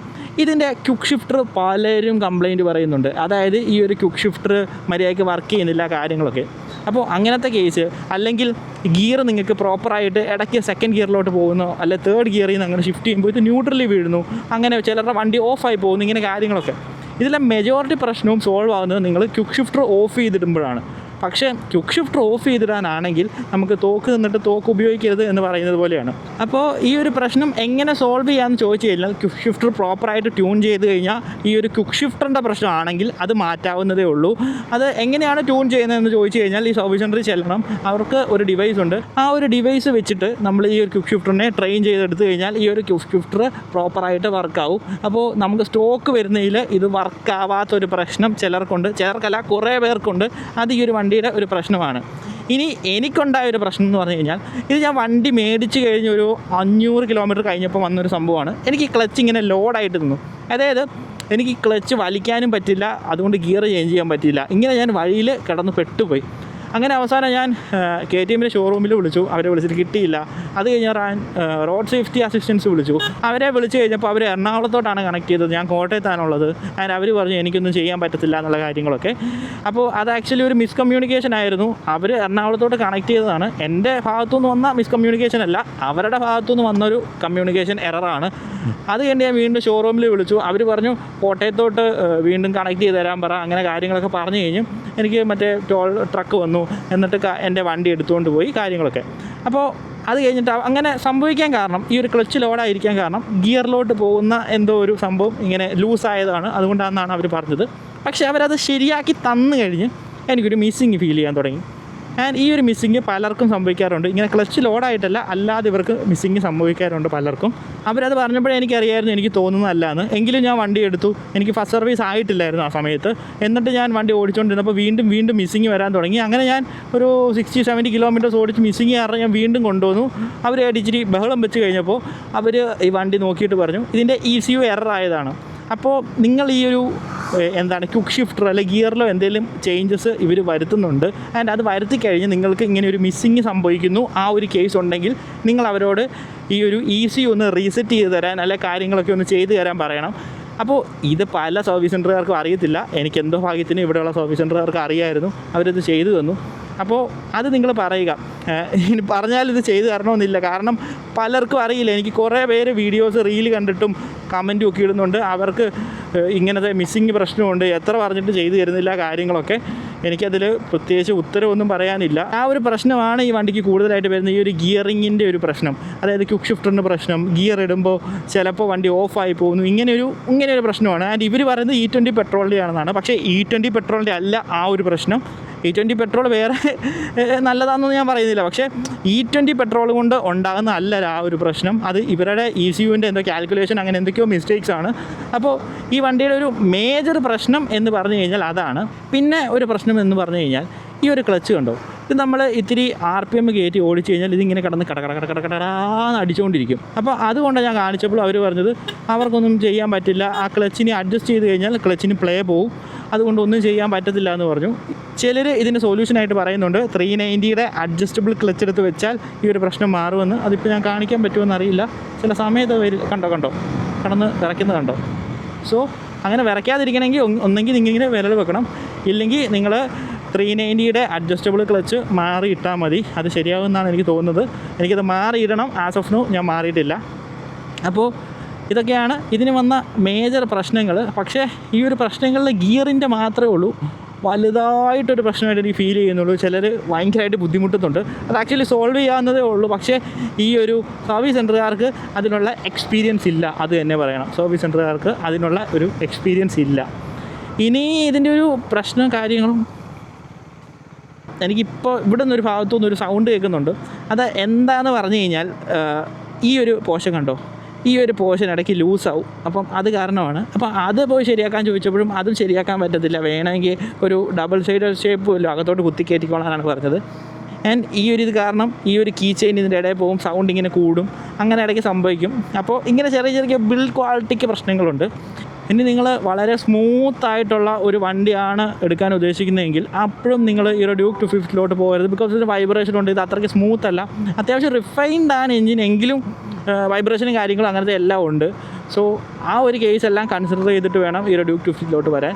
ഇതിൻ്റെ ക്വിക്ക് ഷിഫ്റ്റർ പലരും കംപ്ലയിൻറ്റ് പറയുന്നുണ്ട്. അതായത് ഈ ഒരു ക്വിക്ക് ഷിഫ്റ്റർ മര്യാദയ്ക്ക് വർക്ക് ചെയ്യുന്നില്ല കാര്യങ്ങളൊക്കെ. അപ്പോൾ അങ്ങനത്തെ കേസ്, അല്ലെങ്കിൽ ഗിയർ നിങ്ങൾക്ക് പ്രോപ്പറായിട്ട് ഇടയ്ക്ക് സെക്കൻഡ് ഗിയറിലോട്ട് പോകുന്നു, അല്ലെ തേർഡ് ഗിയറിൽ നിന്ന് അങ്ങനെ ഷിഫ്റ്റ് ചെയ്യുമ്പോൾ ഇത് ന്യൂട്രലിൽ വീഴുന്നു, അങ്ങനെ ചിലരുടെ വണ്ടി ഓഫായി പോകുന്നു, ഇങ്ങനെ കാര്യങ്ങളൊക്കെ. ഇതിലെ മെജോറിറ്റി പ്രശ്നവും സോൾവ് ആകുന്നത് നിങ്ങൾ ക്വിക്ക് ഷിഫ്റ്റർ ഓഫ് ചെയ്തിടുമ്പോഴാണ്. പക്ഷേ ക്വിക്ക് ഷിഫ്റ്റർ ഓഫ് ചെയ്തിടാനാണെങ്കിൽ നമുക്ക് തോക്ക് നിന്നിട്ട് തോക്ക് ഉപയോഗിക്കരുത് എന്ന് പറയുന്നത് പോലെയാണ്. അപ്പോൾ ഈ ഒരു പ്രശ്നം എങ്ങനെ സോൾവ് ചെയ്യാമെന്ന് ചോദിച്ചു കഴിഞ്ഞാൽ ക്വിക്ക് ഷിഫ്റ്റർ പ്രോപ്പറായിട്ട് ട്യൂൺ ചെയ്ത് കഴിഞ്ഞാൽ ഈ ഒരു ക്വിക്ക് ഷിഫ്റ്ററിൻ്റെ പ്രശ്നമാണെങ്കിൽ അത് മാറ്റാവുന്നതേ ഉള്ളൂ. അത് എങ്ങനെയാണ് ട്യൂൺ ചെയ്യുന്നതെന്ന് ചോദിച്ചു കഴിഞ്ഞാൽ ഈ സർവീസ് സെൻ്ററിൽ ചെല്ലണം. അവർക്ക് ഒരു ഡിവൈസ് ഉണ്ട്. ആ ഒരു ഡിവൈസ് വെച്ചിട്ട് നമ്മൾ ഈ ഒരു ക്വിക്ക് ഷിഫ്റ്ററിനെ ട്രെയിൻ ചെയ്തെടുത്ത് കഴിഞ്ഞാൽ ഈ ഒരു ക്വിക്ക് ഷിഫ്റ്റർ പ്രോപ്പറായിട്ട് വർക്കാവും. അപ്പോൾ നമുക്ക് സ്റ്റോക്ക് വരുന്നതിൽ ഇത് വർക്കാവാത്തൊരു പ്രശ്നം ചിലർക്കുണ്ട്, ചിലർക്കല്ല കുറേ പേർക്കുണ്ട്. അത് ഈ ഒരു വണ്ടിയുടെ ഒരു പ്രശ്നമാണ്. ഇനി എനിക്കുണ്ടായ ഒരു പ്രശ്നം എന്ന് പറഞ്ഞു കഴിഞ്ഞാൽ, ഇത് ഞാൻ വണ്ടി മേടിച്ച് കഴിഞ്ഞ് ഒരു 500 കിലോമീറ്റർ കഴിഞ്ഞപ്പോൾ വന്നൊരു സംഭവമാണ്. എനിക്ക് ക്ലച്ച് ഇങ്ങനെ ലോഡായിട്ട് നിന്നു. അതായത് എനിക്ക് ക്ലച്ച് വലിക്കാനും പറ്റില്ല, അതുകൊണ്ട് ഗിയർ ചേഞ്ച് ചെയ്യാൻ പറ്റില്ല. ഇങ്ങനെ ഞാൻ വഴിയിൽ കിടന്ന് പെട്ടുപോയി. അങ്ങനെ അവസാനം ഞാൻ KTM ഷോറൂമിൽ വിളിച്ചു. അവരെ വിളിച്ചിട്ട് കിട്ടിയില്ല. അത് കഴിഞ്ഞാൽ റോഡ് സേഫ്റ്റി അസിസ്റ്റൻസ് വിളിച്ചു. അവരെ വിളിച്ച് കഴിഞ്ഞപ്പോൾ അവർ എറണാകുളത്തോട്ടാണ് കണക്ട് ചെയ്തത്. ഞാൻ കോട്ടയത്താണുള്ളത്. അതിന് അവർ പറഞ്ഞു എനിക്കൊന്നും ചെയ്യാൻ പറ്റത്തില്ല എന്നുള്ള കാര്യങ്ങളൊക്കെ. അപ്പോൾ അത് ആക്ച്വലി ഒരു മിസ്കമ്മ്യൂണിക്കേഷൻ ആയിരുന്നു. അവർ എറണാകുളത്തോട്ട് കണക്ട് ചെയ്തതാണ്. എൻ്റെ ഭാഗത്തുനിന്ന് വന്ന മിസ്കമ്മ്യൂണിക്കേഷൻ അല്ല, അവരുടെ ഭാഗത്തുനിന്ന് വന്നൊരു കമ്മ്യൂണിക്കേഷൻ എററാണ്. അത് കഴിഞ്ഞ് ഞാൻ വീണ്ടും ഷോറൂമിൽ വിളിച്ചു. അവർ പറഞ്ഞു കോട്ടയത്തോട്ട് വീണ്ടും കണക്ട് ചെയ്ത് തരാൻ പറ. അങ്ങനെ കാര്യങ്ങളൊക്കെ പറഞ്ഞു കഴിഞ്ഞ് എനിക്ക് മറ്റേ ടോൾ ട്രക്ക് വന്നു. എന്നിട്ട് എൻ്റെ വണ്ടി എടുത്തുകൊണ്ട് പോയി കാര്യങ്ങളൊക്കെ. അപ്പോൾ അത് കഴിഞ്ഞിട്ട് അങ്ങനെ സംഭവിക്കാൻ കാരണം, ഈ ഒരു ക്ലച്ച് ലോഡായിരിക്കാൻ കാരണം ഗിയറിലോട്ട് പോകുന്ന എന്തോ ഒരു സംഭവം ഇങ്ങനെ ലൂസായതാണ്. അതുകൊണ്ടാണെന്നാണ് അവർ പറഞ്ഞത്. പക്ഷേ അവരത് ശരിയാക്കി തന്നു കഴിഞ്ഞ് എനിക്കൊരു മിസ്സിങ് ഫീൽ ചെയ്യാൻ തുടങ്ങി. ആൻഡ് ഈ ഒരു മിസ്സിങ് പലർക്കും സംഭവിക്കാറുണ്ട്. ഇങ്ങനെ ക്ലച്ച് ലോഡായിട്ടല്ല, അല്ലാതെ ഇവർക്ക് മിസ്സിങ് സംഭവിക്കാറുണ്ട് പലർക്കും. അവരത് പറഞ്ഞപ്പോഴേ എനിക്കറിയായിരുന്നു, എനിക്ക് തോന്നുന്നതല്ല എന്ന്. എങ്കിലും ഞാൻ വണ്ടി എടുത്തു. എനിക്ക് ഫസ്റ്റ് സർവീസ് ആയിട്ടില്ലായിരുന്നു ആ സമയത്ത്. എന്നിട്ട് ഞാൻ വണ്ടി ഓടിച്ചുകൊണ്ടിരുന്നപ്പോൾ വീണ്ടും മിസ്സിങ് വരാൻ തുടങ്ങി. അങ്ങനെ ഞാൻ ഒരു 60-70 കിലോമീറ്റേഴ്സ് ഓടിച്ച് മിസ്സിങ് കാരണം ഞാൻ വീണ്ടും കൊണ്ടുവന്നു. അവർ ഇച്ചിരി ബഹളം വെച്ച് കഴിഞ്ഞപ്പോൾ അവർ ഈ വണ്ടി നോക്കിയിട്ട് പറഞ്ഞു ഇതിൻ്റെ ECU എറർ ആയതാണ്. അപ്പോൾ നിങ്ങൾ ഈ ഒരു ക്വിക്ക് ഷിഫ്റ്റർ അല്ലെങ്കിൽ ഗിയറിലോ എന്തെങ്കിലും ചേഞ്ചസ് ഇവർ വരുത്തുന്നുണ്ട്. ആൻഡ് അത് വരുത്തി കഴിഞ്ഞ് നിങ്ങൾക്ക് ഇങ്ങനെ ഒരു മിസ്സിങ് സംഭവിക്കുന്നു, ആ ഒരു കേസ് ഉണ്ടെങ്കിൽ നിങ്ങൾ അവരോട് ഈ ഒരു ECU ഒന്ന് റീസെറ്റ് ചെയ്ത് തരാൻ, അല്ലെങ്കിൽ കാര്യങ്ങളൊക്കെ ഒന്ന് ചെയ്തു തരാൻ പറയണം. അപ്പോൾ ഇത് പല സർവീസ് സെൻ്ററുകാർക്കും അറിയത്തില്ല. എനിക്കെന്തോ ഭാഗ്യത്തിന് ഇവിടെയുള്ള സർവീസ് സെൻ്ററുകാർക്ക് അറിയായിരുന്നു. അവരിത് ചെയ്തു തന്നു. അപ്പോൾ അത് നിങ്ങൾ പറയുക. ഇനി പറഞ്ഞാൽ ഇത് ചെയ്തു തരണമെന്നില്ല, കാരണം പലർക്കും അറിയില്ല. എനിക്ക് കുറേ പേര് വീഡിയോസ് റീൽ കണ്ടിട്ടും കമൻറ്റും ഒക്കെ ഇടുന്നുണ്ട്. അവർക്ക് ഇങ്ങനത്തെ മിസ്സിങ് പ്രശ്നമുണ്ട്, എത്ര പറഞ്ഞിട്ട് ചെയ്തു തരുന്നില്ല കാര്യങ്ങളൊക്കെ. എനിക്കതിൽ പ്രത്യേകിച്ച് ഉത്തരവൊന്നും പറയാനില്ല. ആ ഒരു പ്രശ്നമാണ് ഈ വണ്ടിക്ക് കൂടുതലായിട്ട് വരുന്നത്, ഈ ഒരു ഗിയറിങ്ങിൻ്റെ ഒരു പ്രശ്നം. അതായത് ക്വിക്ക് ഷിഫ്റ്ററിൻ്റെ പ്രശ്നം, ഗിയർ ഇടുമ്പോൾ ചിലപ്പോൾ വണ്ടി ഓഫായി പോകുന്നു, ഇങ്ങനെയൊരു പ്രശ്നമാണ്. ആൻഡ് ഇവർ പറയുന്നത് E20 പെട്രോളിൻ്റെ ആണെന്നാണ്. പക്ഷേ E20 പെട്രോളിൻ്റെ അല്ല ആ ഒരു പ്രശ്നം. E20 പെട്രോൾ വേറെ നല്ലതാണെന്ന് ഞാൻ പറയുന്നില്ല. പക്ഷേ E20 പെട്രോൾ കൊണ്ട് ഉണ്ടാകുന്ന അല്ല ആ ഒരു പ്രശ്നം. അത് ഇവരുടെ ECUവിൻ്റെ എന്തോ കാൽക്കുലേഷൻ, അങ്ങനെ എന്തൊക്കെയോ മിസ്റ്റേക്സ് ആണ്. അപ്പോൾ ഈ വണ്ടിയുടെ ഒരു മേജർ പ്രശ്നം എന്ന് പറഞ്ഞു കഴിഞ്ഞാൽ അതാണ്. പിന്നെ ഒരു പ്രശ്നം എന്ന് പറഞ്ഞു കഴിഞ്ഞാൽ ഈ ഒരു ക്ലച്ച് കണ്ടോ, ഇത് നമ്മൾ ഇത്തിരി RPM കയറ്റി ഓടിച്ചു കഴിഞ്ഞാൽ ഇതിങ്ങനെ കിടന്ന് കടകടാന്ന് അടിച്ചുകൊണ്ടിരിക്കും. അപ്പോൾ അതുകൊണ്ടാണ് ഞാൻ കാണിച്ചപ്പോൾ അവർ പറഞ്ഞത് അവർക്കൊന്നും ചെയ്യാൻ പറ്റില്ല, ആ ക്ലച്ചിനെ അഡ്ജസ്റ്റ് ചെയ്ത് കഴിഞ്ഞാൽ ക്ലച്ചിന് പ്ലേ പോവും, അതുകൊണ്ടൊന്നും ചെയ്യാൻ പറ്റത്തില്ല എന്ന് പറഞ്ഞു. ചിലർ ഇതിന് സൊല്യൂഷനായിട്ട് പറയുന്നുണ്ട് 390യുടെ അഡ്ജസ്റ്റബിൾ ക്ലച്ച് എടുത്ത് വെച്ചാൽ ഈ ഒരു പ്രശ്നം മാറുമെന്ന്. അതിപ്പോൾ ഞാൻ കാണിക്കാൻ പറ്റുമെന്ന് അറിയില്ല. ചില സമയത്ത് കണ്ടോ കടന്ന് വിറയ്ക്കുന്നത് കണ്ടോ. സോ അങ്ങനെ വിറയ്ക്കാതിരിക്കണമെങ്കിൽ ഒന്നെങ്കിൽ നിങ്ങളിങ്ങനെ വിരൽ വെക്കണം, ഇല്ലെങ്കിൽ നിങ്ങൾ 390യുടെ അഡ്ജസ്റ്റബിൾ ക്ലച്ച് മാറി ഇട്ടാൽ മതി. അത് ശരിയാകുമെന്നാണ് എനിക്ക് തോന്നുന്നത്. എനിക്കത് മാറിയിടണം. ആസ് ഓഫ് നോ ഞാൻ മാറിയിട്ടില്ല. അപ്പോൾ ഇതൊക്കെയാണ് ഇതിന് വന്ന മേജർ പ്രശ്നങ്ങൾ. പക്ഷേ ഈ ഒരു പ്രശ്നങ്ങളിൽ ഗിയറിൻ്റെ മാത്രമേ ഉള്ളൂ വലുതായിട്ടൊരു പ്രശ്നമായിട്ട് എനിക്ക് ഫീൽ ചെയ്യുന്നുള്ളൂ. ചിലർ ഭയങ്കരമായിട്ട് ബുദ്ധിമുട്ടുന്നുണ്ട്. അത് ആക്ച്വലി സോൾവ് ചെയ്യാവുന്നതേ ഉള്ളൂ. പക്ഷേ ഈ ഒരു സർവീസ് സെൻ്ററുകാർക്ക് അതിനുള്ള എക്സ്പീരിയൻസ് ഇല്ല, അത് തന്നെ പറയണം. സർവീസ് സെൻ്ററുകാർക്ക് അതിനുള്ള ഒരു എക്സ്പീരിയൻസ് ഇല്ല. ഇനി ഇതിൻ്റെ ഒരു പ്രശ്നം കാര്യങ്ങളും എനിക്കിപ്പോൾ ഇവിടെ നിന്നൊരു ഭാഗത്തുനിന്ന് ഒരു സൗണ്ട് കേൾക്കുന്നുണ്ട്. അത് എന്താണെന്ന് പറഞ്ഞു കഴിഞ്ഞാൽ ഈ ഒരു പോർഷൻ കണ്ടോ, ഈ ഒരു പോർഷൻ ഇടയ്ക്ക് ലൂസാവും. അപ്പം അത് കാരണമാണ്. അപ്പം അത് പോയി ശരിയാക്കാൻ ചോദിച്ചപ്പോഴും അതും ശരിയാക്കാൻ പറ്റത്തില്ല, വേണമെങ്കിൽ ഒരു ഡബിൾ സൈഡ് ഷേപ്പ് വല്ലതും അകത്തോട്ട് കുത്തിക്കയറ്റിക്കോളാനാണ് പറഞ്ഞത്. ആൻഡ് ഈ ഒരു ഇത് കാരണം ഈ ഒരു കീ ചെയിൻ ഇതിൻ്റെ ഇടയിൽ പോകും, സൗണ്ട് ഇങ്ങനെ കൂടും, അങ്ങനെ ഇടയ്ക്ക് സംഭവിക്കും. അപ്പോൾ ഇങ്ങനെ ചെറിയ ചെറിയ ബിൽഡ് ക്വാളിറ്റിക്ക് പ്രശ്നങ്ങളുണ്ട്. ഇനി നിങ്ങൾ വളരെ സ്മൂത്തായിട്ടുള്ള ഒരു വണ്ടിയാണ് എടുക്കാൻ ഉദ്ദേശിക്കുന്നതെങ്കിൽ അപ്പോഴും നിങ്ങൾ ഈ ഒരു ഡ്യൂക്ക് 250 പോകരുത്. ബിക്കോസ് ഇതിന് വൈബ്രേഷൻ ഉണ്ട്, ഇത് അത്രയ്ക്ക് സ്മൂത്ത് അല്ല. അത്യാവശ്യം റിഫൈൻഡ് ആണ് എഞ്ചിൻ, എങ്കിലും വൈബ്രേഷനും കാര്യങ്ങളും അങ്ങനത്തെ എല്ലാം ഉണ്ട്. സോ ആ ഒരു കേസ് എല്ലാം കൺസിഡർ ചെയ്തിട്ട് വേണം ഈ ഒരു ഡ്യൂക്ക് 250 വരാൻ.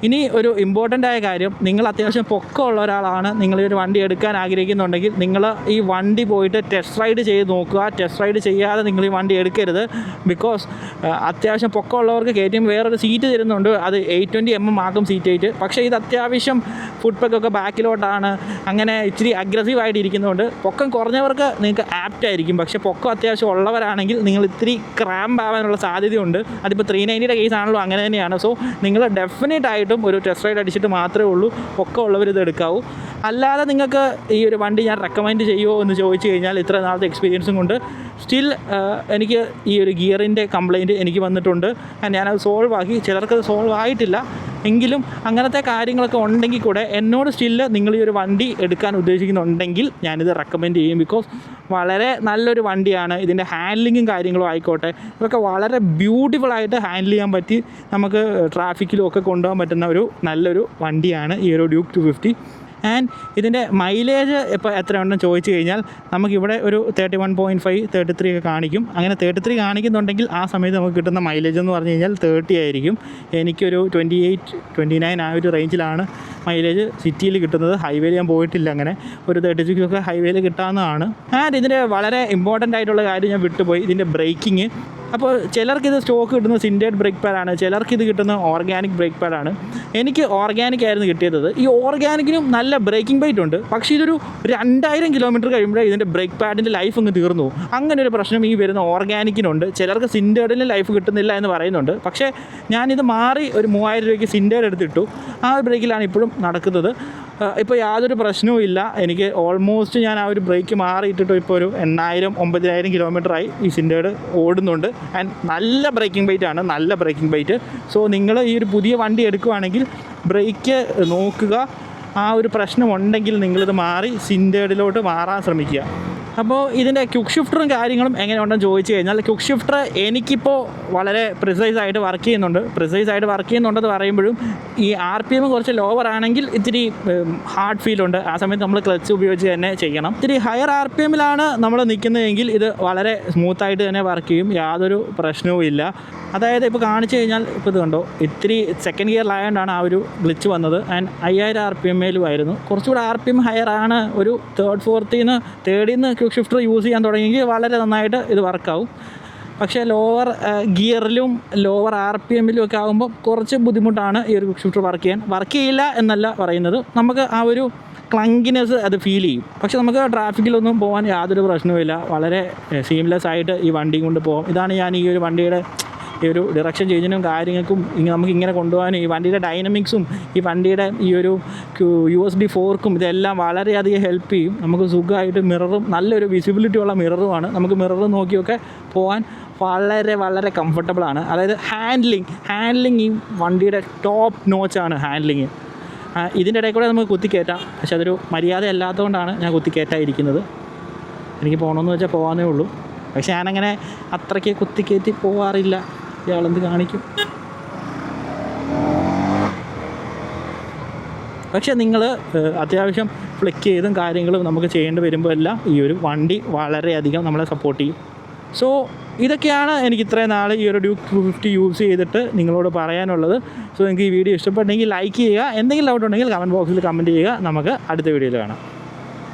ഇനി ഒരു ഇമ്പോർട്ടൻ്റ് ആയ കാര്യം, നിങ്ങൾ അത്യാവശ്യം പൊക്കമുള്ള ഒരാളാണ്, നിങ്ങൾ ഈ ഒരു വണ്ടി എടുക്കാൻ ആഗ്രഹിക്കുന്നുണ്ടെങ്കിൽ നിങ്ങൾ ഈ വണ്ടി പോയിട്ട് ടെസ്റ്റ് റൈഡ് ചെയ്ത് നോക്കുക. ടെസ്റ്റ് റൈഡ് ചെയ്യാതെ നിങ്ങൾ ഈ വണ്ടി എടുക്കരുത്. ബിക്കോസ് അത്യാവശ്യം പൊക്കമുള്ളവർക്ക് കയറ്റും വേറൊരു സീറ്റ് തരുന്നുണ്ട്, അത് 820mm ആക്കും സീറ്റ് 8. പക്ഷേ ഇത് അത്യാവശ്യം ഫുഡ് പെക്കൊക്കെ ബാക്കിലോട്ടാണ്, അങ്ങനെ ഇച്ചിരി അഗ്രസീവായിട്ട് ഇരിക്കുന്നതുകൊണ്ട് പൊക്കം കുറഞ്ഞവർക്ക് നിങ്ങൾക്ക് ആപ്റ്റ് ആയിരിക്കും. പക്ഷേ പൊക്കം അത്യാവശ്യം ഉള്ളവരാണെങ്കിൽ നിങ്ങൾ ഇത്തിരി ക്രാമ്പ് ആവാനുള്ള സാധ്യതയുണ്ട്. അതിപ്പോൾ 390യുടെ കേസാണല്ലോ, അങ്ങനെ തന്നെയാണ്. സോ നിങ്ങൾ ഡെഫിനറ്റായിട്ട് ഒരു ടെസ്റ്റ് റൈഡ് അടിച്ചിട്ട് മാത്രമേ ഉള്ളൂ ഒക്കെ ഉള്ളവർ ഇത് എടുക്കാവൂ. അല്ലാതെ നിങ്ങൾക്ക് ഈ ഒരു വണ്ടി ഞാൻ റെക്കമെൻഡ് ചെയ്യുമോ എന്ന് ചോദിച്ചു കഴിഞ്ഞാൽ, ഇത്ര നാളത്തെ എക്സ്പീരിയൻസും കൊണ്ട് സ്റ്റിൽ എനിക്ക് ഈ ഒരു ഗിയറിൻ്റെ കംപ്ലയിൻറ്റ് എനിക്ക് വന്നിട്ടുണ്ട്. ഞാനത് സോൾവ് ആക്കി, ചിലർക്കത് സോൾവ് ആയിട്ടില്ല. എങ്കിലും അങ്ങനത്തെ കാര്യങ്ങളൊക്കെ ഉണ്ടെങ്കിൽ കൂടെ എന്നോട് സ്റ്റിൽ നിങ്ങൾ ഈ ഒരു വണ്ടി എടുക്കാൻ ഉദ്ദേശിക്കുന്നുണ്ടെങ്കിൽ ഞാനിത് റെക്കമെൻഡ് ചെയ്യും. ബിക്കോസ് വളരെ നല്ലൊരു വണ്ടിയാണ്. ഇതിൻ്റെ ഹാൻഡ്ലിങ്ങും കാര്യങ്ങളും ആയിക്കോട്ടെ, ഇതൊക്കെ വളരെ ബ്യൂട്ടിഫുള്ളായിട്ട് ഹാൻഡിൽ ചെയ്യാൻ പറ്റി നമുക്ക് ട്രാഫിക്കിലും ഒക്കെ കൊണ്ടുപോകാൻ പറ്റുന്ന ഒരു നല്ലൊരു വണ്ടിയാണ് ഈ ഒരു ഡ്യൂക്ക് 250. ആൻഡ് ഇതിൻ്റെ മൈലേജ് ഇപ്പോൾ എത്രയുണ്ടെന്ന് ചോദിച്ചു കഴിഞ്ഞാൽ നമുക്കിവിടെ ഒരു 31.5 33 ഒക്കെ കാണിക്കും. അങ്ങനെ 33 കാണിക്കുന്നുണ്ടെങ്കിൽ ആ സമയത്ത് നമുക്ക് കിട്ടുന്ന മൈലേജ് എന്ന് പറഞ്ഞു കഴിഞ്ഞാൽ 30 ആയിരിക്കും. എനിക്കൊരു 28 29 ആ ഒരു റേഞ്ചിലാണ് മൈലേജ് സിറ്റിയിൽ കിട്ടുന്നത്. ഹൈവേയിൽ ഞാൻ പോയിട്ടില്ല, അങ്ങനെ ഒരു 36 ഒക്കെ ഹൈവേയിൽ കിട്ടാവുന്നതാണ്. ആൻഡ് ഇതിൻ്റെ വളരെ ഇമ്പോർട്ടൻ്റ് ആയിട്ടുള്ള കാര്യം ഞാൻ വിട്ടുപോയി, ഇതിൻ്റെ ബ്രേക്കിങ്. അപ്പോൾ ചിലർക്കിത് സ്റ്റോക്ക് കിട്ടുന്നത് സിൻഡേഡ് ബ്രേക്ക് പാഡാണ്, ചിലർക്കിത് കിട്ടുന്ന ഓർഗാനിക് ബ്രേക്ക് പാഡാണ്. എനിക്ക് ഓർഗാനിക് ആയിരുന്നു കിട്ടിയത്. ഈ ഓർഗാനിക്കിനും നല്ല ബ്രേക്കിംഗ് ബൈറ്റ് ഉണ്ട്, പക്ഷേ ഇതൊരു 2000 കിലോമീറ്റർ കഴിയുമ്പോഴേ ഇതിൻ്റെ ബ്രേക്ക് പാഡിൻ്റെ ലൈഫ് അങ്ങ് തീർന്നു. അങ്ങനെ ഒരു പ്രശ്നം ഈ വരുന്ന ഓർഗാനിക്കിനുണ്ട്. ചിലർക്ക് സിൻഡേഡിന് ലൈഫ് കിട്ടുന്നില്ല എന്ന് പറയുന്നുണ്ട്. പക്ഷേ ഞാനിത് മാറി ഒരു 3000 രൂപയ്ക്ക് സിൻഡേഡ് എടുത്തിട്ടു. ആ ബ്രേക്കിലാണ് ഇപ്പോഴും നടക്കുന്നത്. ഇപ്പോൾ യാതൊരു പ്രശ്നവും ഇല്ല. എനിക്ക് ഓൾമോസ്റ്റ് ഞാൻ ആ ഒരു ബ്രേക്ക് മാറിയിട്ടിട്ട് ഇപ്പോൾ ഒരു 8000-9000 കിലോമീറ്ററായി ഈ സിൻഡേഡ് ഓടുന്നുണ്ട്. ആൻഡ് നല്ല ബ്രേക്കിംഗ് ബൈറ്റാണ്, നല്ല ബ്രേക്കിംഗ് ബൈറ്റ്. സോ നിങ്ങൾ ഈ ഒരു പുതിയ വണ്ടി എടുക്കുകയാണെങ്കിൽ ബ്രേക്ക് നോക്കുക. ആ ഒരു പ്രശ്നമുണ്ടെങ്കിൽ നിങ്ങളിത് മാറി സിൻഡേഡിലോട്ട് മാറാൻ ശ്രമിക്കുക. അപ്പോൾ ഇതിൻ്റെ ക്വിക്ക് ഷിഫ്റ്ററും കാര്യങ്ങളും എങ്ങനെയുണ്ടെന്ന് ചോദിച്ചു കഴിഞ്ഞാൽ, ക്വിക്ക് ഷിഫ്റ്റർ എനിക്കിപ്പോൾ വളരെ പ്രിസൈസായിട്ട് വർക്ക് ചെയ്യുന്നുണ്ടെന്ന് പറയുമ്പോഴും ഈ RPM കുറച്ച് ലോവർ ആണെങ്കിൽ ഇത്തിരി ഹാർഡ് ഫീലുണ്ട്. ആ സമയത്ത് നമ്മൾ ക്ലച്ച് ഉപയോഗിച്ച് തന്നെ ചെയ്യണം. ഇത്തിരി ഹയർ RPMലാണ് നമ്മൾ നിൽക്കുന്നതെങ്കിൽ ഇത് വളരെ സ്മൂത്തായിട്ട് തന്നെ വർക്ക് ചെയ്യും, യാതൊരു പ്രശ്നവും ഇല്ല. അതായത് ഇപ്പോൾ കാണിച്ചു കഴിഞ്ഞാൽ ഇപ്പോൾ ഇത് കണ്ടോ, ഇത്തിരി സെക്കൻഡ് ഗിയറിലായതുകൊണ്ടാണ് ആ ഒരു ഗ്ലിച്ച് വന്നത്. ആൻഡ് 5000 RPMയിലും ആയിരുന്നു. കുറച്ചുകൂടെ RPM ഹയർ ആണ്. ഒരു തേർഡിൽ നിന്ന് ക്വിക്ക് ഷിഫ്റ്റർ യൂസ് ചെയ്യാൻ തുടങ്ങിയെങ്കിൽ വളരെ നന്നായിട്ട് ഇത് വർക്കാവും. പക്ഷേ ലോവർ ഗിയറിലും ലോവർ RPMയിലും ഒക്കെ ആകുമ്പോൾ കുറച്ച് ബുദ്ധിമുട്ടാണ് ഈ ഒരു ക്വിക്ക് ഷിഫ്റ്റർ വർക്ക് ചെയ്യില്ല എന്നല്ല പറയുന്നത്, നമുക്ക് ആ ഒരു ക്ലങ്കിനെസ് അത് ഫീൽ ചെയ്യും. പക്ഷെ നമുക്ക് ട്രാഫിക്കിലൊന്നും പോകാൻ യാതൊരു പ്രശ്നവുമില്ല, വളരെ സീംലെസ് ആയിട്ട് ഈ വണ്ടി കൊണ്ട് പോകാം. ഇതാണ് ഞാൻ ഈ ഒരു വണ്ടിയുടെ ഈ ഒരു ഡിറക്ഷൻ ചേഞ്ചിനും കാര്യങ്ങൾക്കും നമുക്ക് ഇങ്ങനെ കൊണ്ടുപോകാനും ഈ വണ്ടിയുടെ ഡൈനമിക്സും ഈ വണ്ടിയുടെ ഈ ഒരു USB 4ക്കും ഇതെല്ലാം വളരെയധികം ഹെൽപ്പ് ചെയ്യും. നമുക്ക് സുഖമായിട്ട് മിററും നല്ലൊരു വിസിബിലിറ്റി ഉള്ള മിററുമാണ്, നമുക്ക് മിറർ നോക്കിയൊക്കെ പോകാൻ വളരെ വളരെ കംഫർട്ടബിളാണ്. അതായത് ഹാൻഡ്ലിങ് ഈ വണ്ടിയുടെ ടോപ്പ് നോച്ചാണ് ഹാൻഡ്ലിങ്. ഇതിൻ്റെ ഇടയിൽ കൂടെ നമുക്ക് കുത്തിക്കയറ്റാം, പക്ഷെ അതൊരു മര്യാദ അല്ലാത്തതുകൊണ്ടാണ് ഞാൻ കുത്തിക്കയറ്റാതിരിക്കുന്നത്. എനിക്ക് പോകണമെന്ന് വെച്ചാൽ പോകാനേ ഉള്ളൂ, പക്ഷെ ഞാനങ്ങനെ അത്രയ്ക്ക് കുത്തിക്കയറ്റി പോകാറില്ല. ഇയാളെന്ത് കാണിക്കും. പക്ഷേ നിങ്ങൾ അത്യാവശ്യം ഫ്ലിക്ക് ചെയ്തും കാര്യങ്ങളും നമുക്ക് ചെയ്യേണ്ടി വരുമ്പോൾ എല്ലാം ഈ ഒരു വണ്ടി വളരെയധികം നമ്മളെ സപ്പോർട്ട് ചെയ്യും. സോ ഇതൊക്കെയാണ് എനിക്ക് ഇത്രയും നാൾ ഈ ഒരു ഡ്യൂക്ക് 250 യൂസ് ചെയ്തിട്ട് നിങ്ങളോട് പറയാനുള്ളത്. സോ നിങ്ങൾക്ക് ഈ വീഡിയോ ഇഷ്ടപ്പെട്ടെങ്കിൽ ലൈക്ക് ചെയ്യുക, എന്തെങ്കിലും ഡൗട്ട് ഉണ്ടെങ്കിൽ കമൻറ്റ് ബോക്സിൽ കമൻറ്റ് ചെയ്യുക. നമുക്ക് അടുത്ത വീഡിയോയിൽ കാണാം.